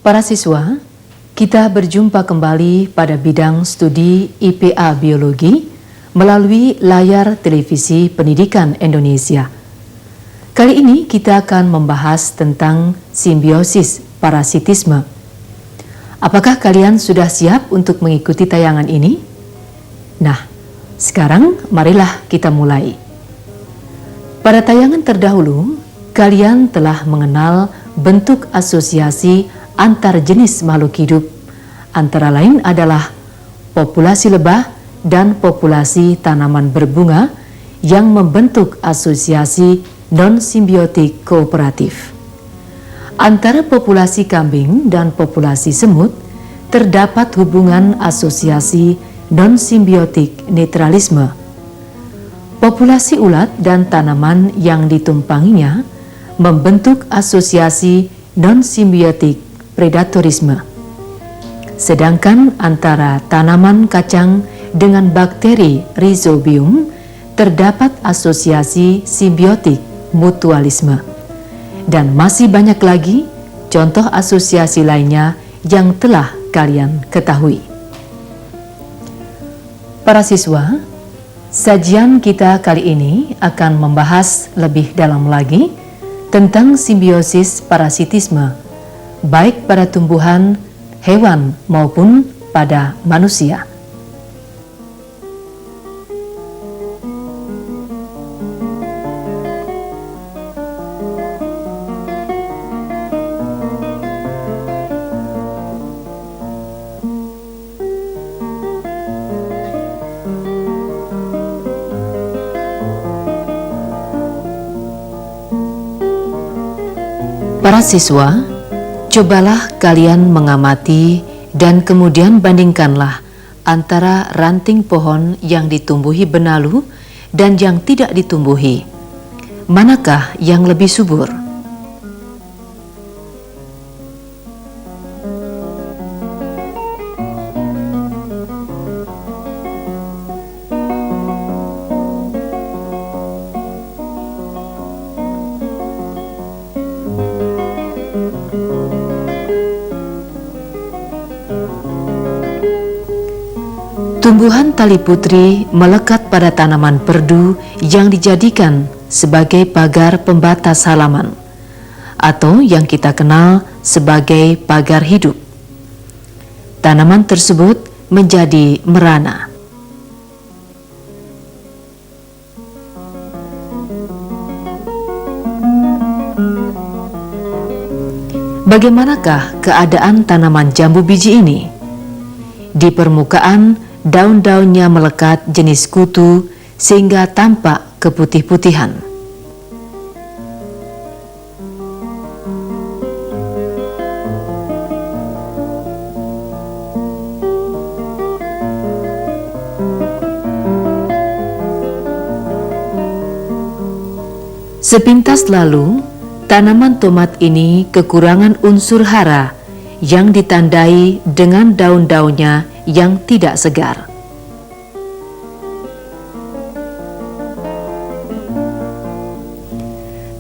Para siswa, kita berjumpa kembali pada bidang studi IPA Biologi melalui layar televisi Pendidikan Indonesia. Kali ini kita akan membahas tentang simbiosis parasitisme. Apakah kalian sudah siap untuk mengikuti tayangan ini? Nah, sekarang marilah kita mulai. Pada tayangan terdahulu, kalian telah mengenal bentuk asosiasi antar jenis makhluk hidup, antara lain adalah populasi lebah dan populasi tanaman berbunga yang membentuk asosiasi non-simbiotik kooperatif. Antara populasi kambing dan populasi semut terdapat hubungan asosiasi non-simbiotik netralisme. Populasi ulat dan tanaman yang ditumpanginya membentuk asosiasi non-simbiotik predatorisme. Sedangkan antara tanaman kacang dengan bakteri rhizobium terdapat asosiasi simbiotik mutualisme. Dan masih banyak lagi contoh asosiasi lainnya yang telah kalian ketahui. Para siswa, sajian kita kali ini akan membahas lebih dalam lagi tentang simbiosis parasitisme, baik pada tumbuhan, hewan, maupun pada manusia. Para siswa, cobalah kalian mengamati dan kemudian bandingkanlah antara ranting pohon yang ditumbuhi benalu dan yang tidak ditumbuhi. Manakah yang lebih subur? Tumbuhan tali putri melekat pada tanaman perdu yang dijadikan sebagai pagar pembatas halaman, atau yang kita kenal sebagai pagar hidup. Tanaman tersebut menjadi merana. Bagaimanakah keadaan tanaman jambu biji ini? Di permukaan, daun-daunnya melekat jenis kutu sehingga tampak keputih-putihan. Sepintas lalu, tanaman tomat ini kekurangan unsur hara yang ditandai dengan daun-daunnya yang tidak segar.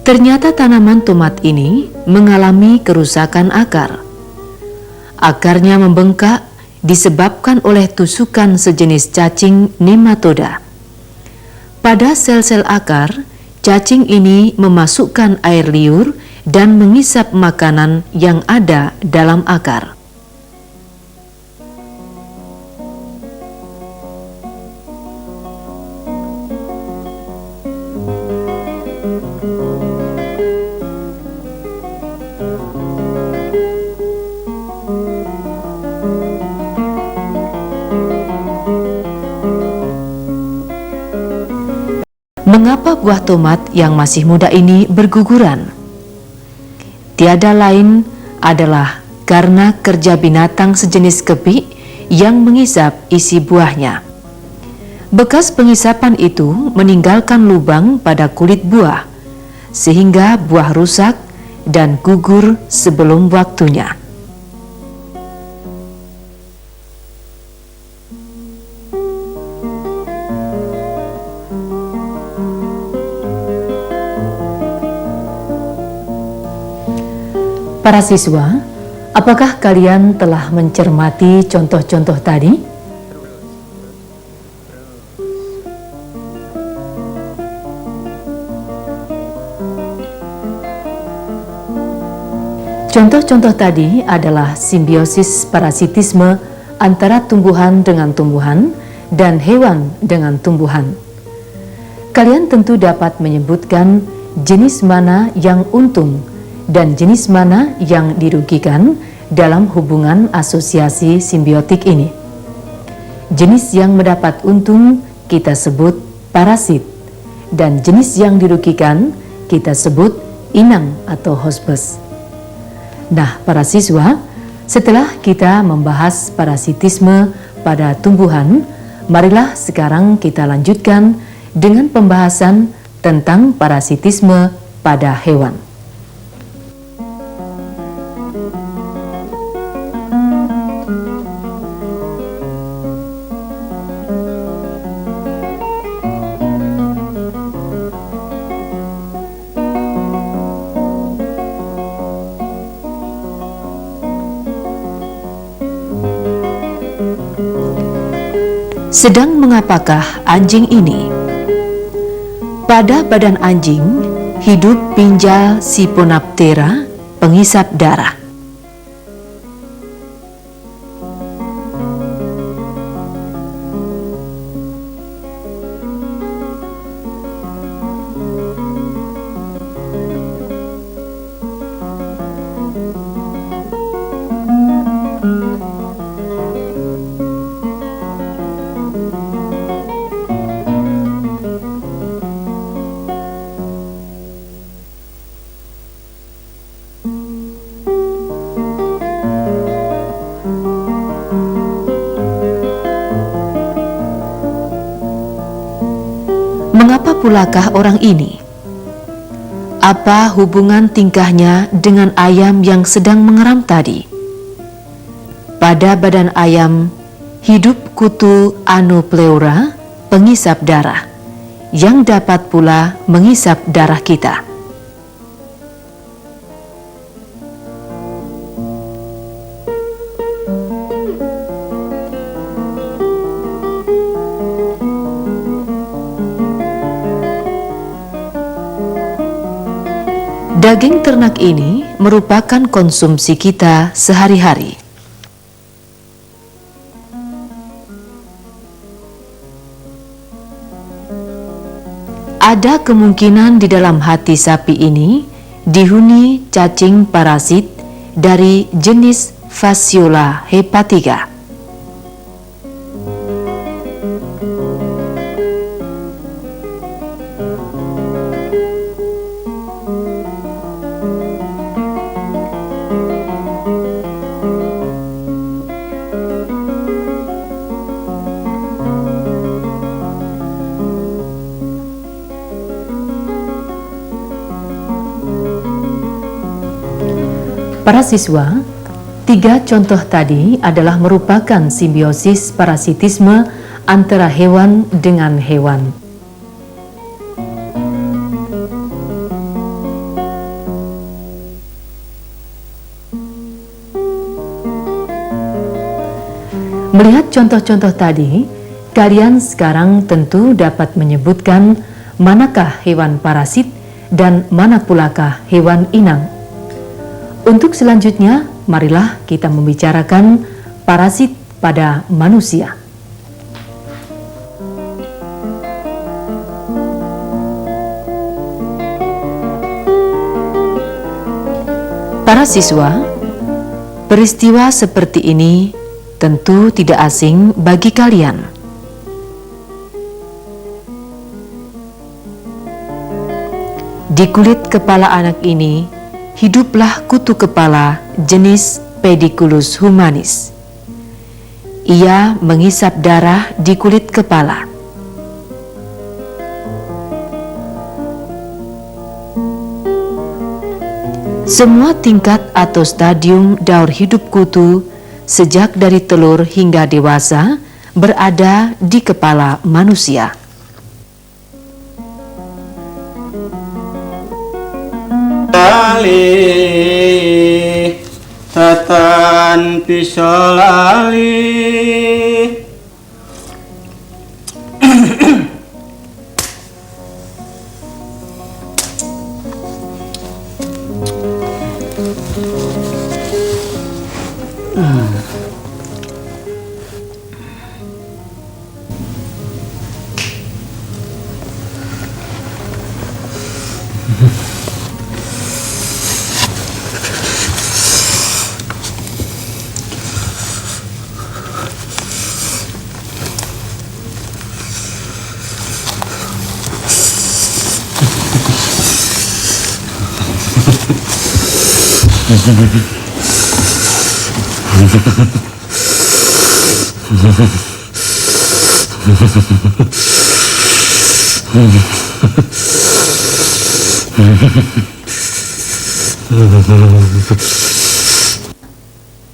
Ternyata tanaman tomat ini mengalami kerusakan akar. Akarnya membengkak disebabkan oleh tusukan sejenis cacing nematoda. Pada sel-sel akar, cacing ini memasukkan air liur dan mengisap makanan yang ada dalam akar. Mengapa buah tomat yang masih muda ini berguguran? Tiada lain adalah karena kerja binatang sejenis kepik yang mengisap isi buahnya. Bekas pengisapan itu meninggalkan lubang pada kulit buah, sehingga buah rusak dan gugur sebelum waktunya. Para siswa, Apakah kalian telah mencermati contoh-contoh tadi? Contoh-contoh tadi adalah simbiosis parasitisme antara tumbuhan dengan tumbuhan dan hewan dengan tumbuhan. Kalian tentu dapat menyebutkan jenis mana yang untung dan jenis mana yang dirugikan dalam hubungan asosiasi simbiotik ini. Jenis yang mendapat untung kita sebut parasit, dan jenis yang dirugikan kita sebut inang atau hospes. Nah, para siswa, setelah kita membahas parasitisme pada tumbuhan, marilah sekarang kita lanjutkan dengan pembahasan tentang parasitisme pada hewan. Sedang mengapakah anjing ini? Pada badan anjing hidup pinjal Siponaptera, pengisap darah. Mengapa pulakah orang ini? Apa hubungan tingkahnya dengan ayam yang sedang mengeram tadi? Pada badan ayam hidup kutu Anopleura, pengisap darah, yang dapat pula mengisap darah kita. Daging ternak ini merupakan konsumsi kita sehari-hari. Ada kemungkinan di dalam hati sapi ini dihuni cacing parasit dari jenis Fasciola hepatica. Para siswa, 3 contoh tadi adalah merupakan simbiosis parasitisme antara hewan dengan hewan. Melihat contoh-contoh tadi, kalian sekarang tentu dapat menyebutkan manakah hewan parasit dan mana pulakah hewan inang. Untuk selanjutnya, marilah kita membicarakan parasit pada manusia. Para siswa, peristiwa seperti ini tentu tidak asing bagi kalian. Di kulit kepala anak ini hiduplah kutu kepala jenis Pediculus humanis. Ia mengisap darah di kulit kepala. Semua tingkat atau stadium daur hidup kutu sejak dari telur hingga dewasa berada di kepala manusia. Tata tanpi solali.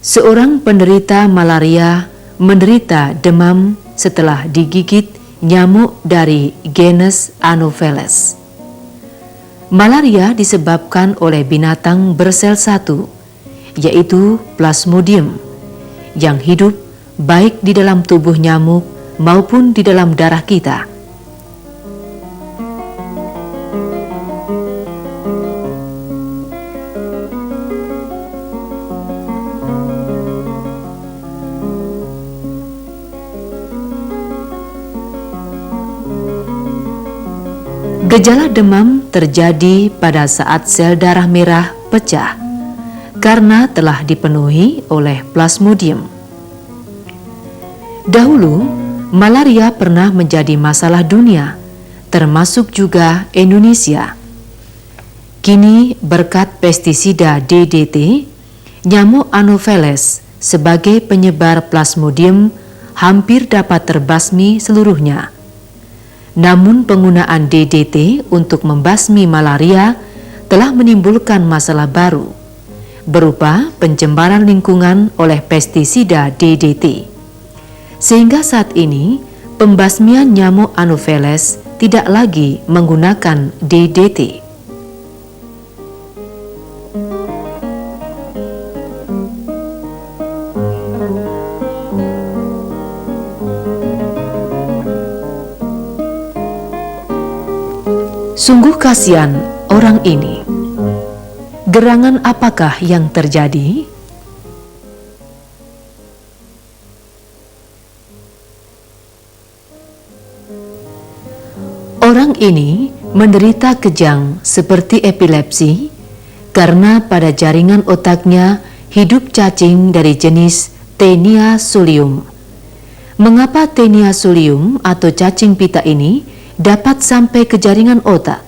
Seorang penderita malaria menderita demam setelah digigit nyamuk dari genus Anopheles. Malaria disebabkan oleh binatang bersel satu, yaitu Plasmodium, yang hidup baik di dalam tubuh nyamuk maupun di dalam darah kita. Gejala demam terjadi pada saat sel darah merah pecah karena telah dipenuhi oleh Plasmodium. Dahulu, malaria pernah menjadi masalah dunia, termasuk juga Indonesia. Kini, berkat pestisida DDT, nyamuk Anopheles sebagai penyebar Plasmodium hampir dapat terbasmi seluruhnya. Namun penggunaan DDT untuk membasmi malaria telah menimbulkan masalah baru, berupa pencemaran lingkungan oleh pestisida DDT. Sehingga saat ini, pembasmian nyamuk Anopheles tidak lagi menggunakan DDT. Sungguh kasihan orang ini. Gerangan apakah yang terjadi? Orang ini menderita kejang seperti epilepsi karena pada jaringan otaknya hidup cacing dari jenis Taenia solium. Mengapa Taenia solium atau cacing pita ini dapat sampai ke jaringan otak?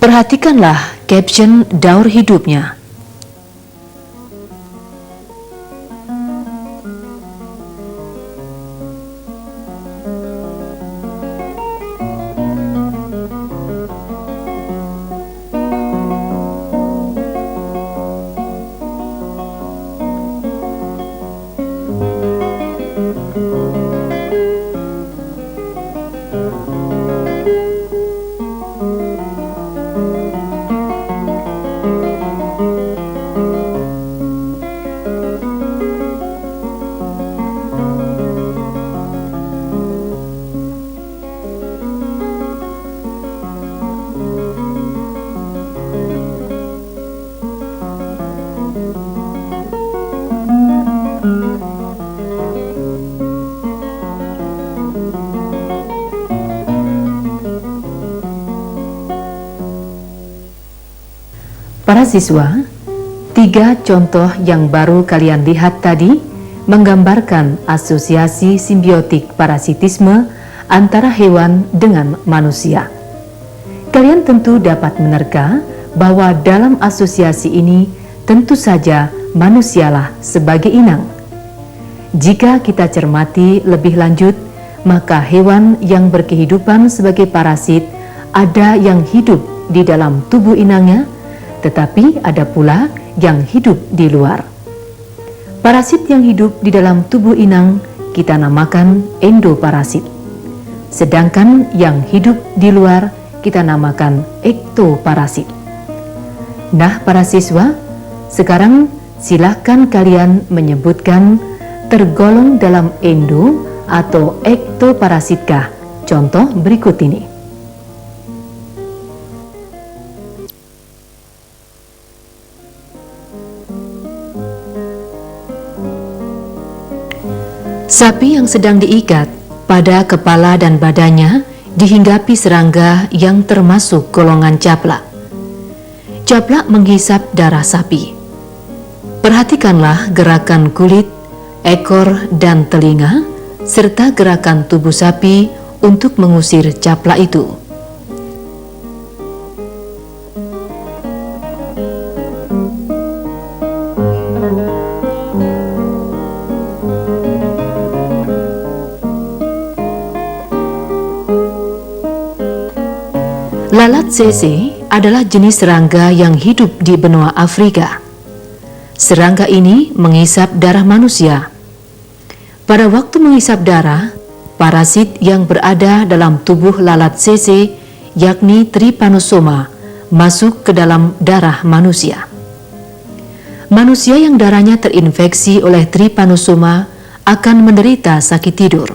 Perhatikanlah caption daur hidupnya. Para siswa, 3 contoh yang baru kalian lihat tadi menggambarkan asosiasi simbiotik parasitisme antara hewan dengan manusia. Kalian tentu dapat menerka bahwa dalam asosiasi ini tentu saja manusialah sebagai inang. Jika kita cermati lebih lanjut, maka hewan yang berkehidupan sebagai parasit ada yang hidup di dalam tubuh inangnya, tetapi ada pula yang hidup di luar. Parasit yang hidup di dalam tubuh inang kita namakan endoparasit. Sedangkan yang hidup di luar kita namakan ektoparasit. Nah, para siswa, sekarang silakan kalian menyebutkan tergolong dalam endo atau ektoparasitkah? Contoh berikut ini. Sapi yang sedang diikat pada kepala dan badannya dihinggapi serangga yang termasuk golongan caplak. Caplak menghisap darah sapi. Perhatikanlah gerakan kulit, ekor, dan telinga, serta gerakan tubuh sapi untuk mengusir caplak itu. Lalat tsetse adalah jenis serangga yang hidup di benua Afrika. Serangga ini menghisap darah manusia. Pada waktu menghisap darah, parasit yang berada dalam tubuh lalat tsetse, yakni Trypanosoma, masuk ke dalam darah manusia. Manusia yang darahnya terinfeksi oleh Trypanosoma akan menderita sakit tidur.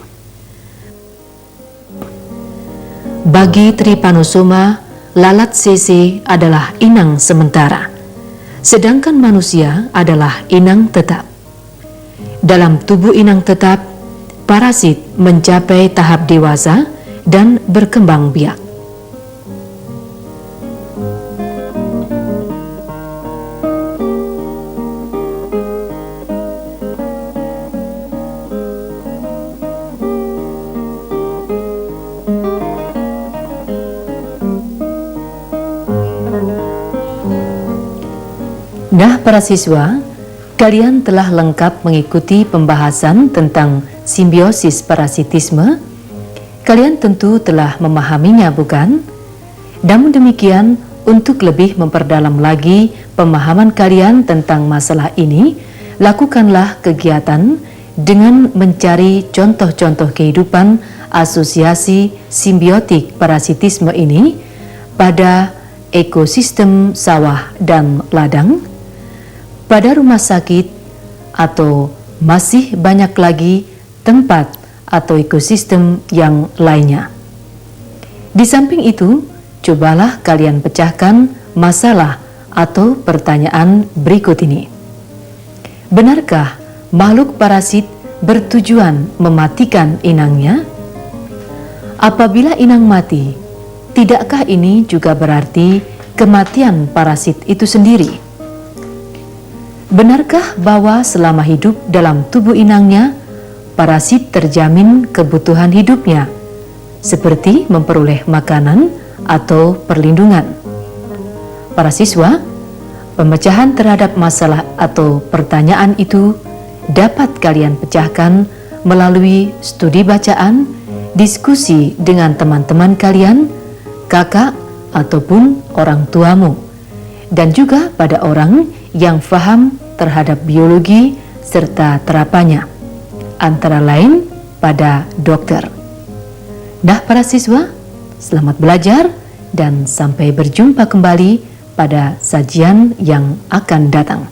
Bagi Trypanosoma, lalat tsetse adalah inang sementara, sedangkan manusia adalah inang tetap. Dalam tubuh inang tetap, parasit mencapai tahap dewasa dan berkembang biak. Nah, para siswa, kalian telah lengkap mengikuti pembahasan tentang simbiosis parasitisme. Kalian tentu telah memahaminya, bukan? Namun demikian, untuk lebih memperdalam lagi pemahaman kalian tentang masalah ini, lakukanlah kegiatan dengan mencari contoh-contoh kehidupan asosiasi simbiotik parasitisme ini pada ekosistem sawah dan ladang, pada rumah sakit, atau masih banyak lagi tempat atau ekosistem yang lainnya. Di samping itu, cobalah kalian pecahkan masalah atau pertanyaan berikut ini. Benarkah makhluk parasit bertujuan mematikan inangnya? Apabila inang mati, tidakkah ini juga berarti kematian parasit itu sendiri? Benarkah bahwa selama hidup dalam tubuh inangnya, parasit terjamin kebutuhan hidupnya, seperti memperoleh makanan atau perlindungan? Para siswa, pemecahan terhadap masalah atau pertanyaan itu dapat kalian pecahkan melalui studi bacaan, diskusi dengan teman-teman kalian, kakak ataupun orang tuamu, dan juga pada orang yang faham terhadap biologi serta terapannya, antara lain pada dokter. Nah, para siswa, selamat belajar dan sampai berjumpa kembali pada sajian yang akan datang.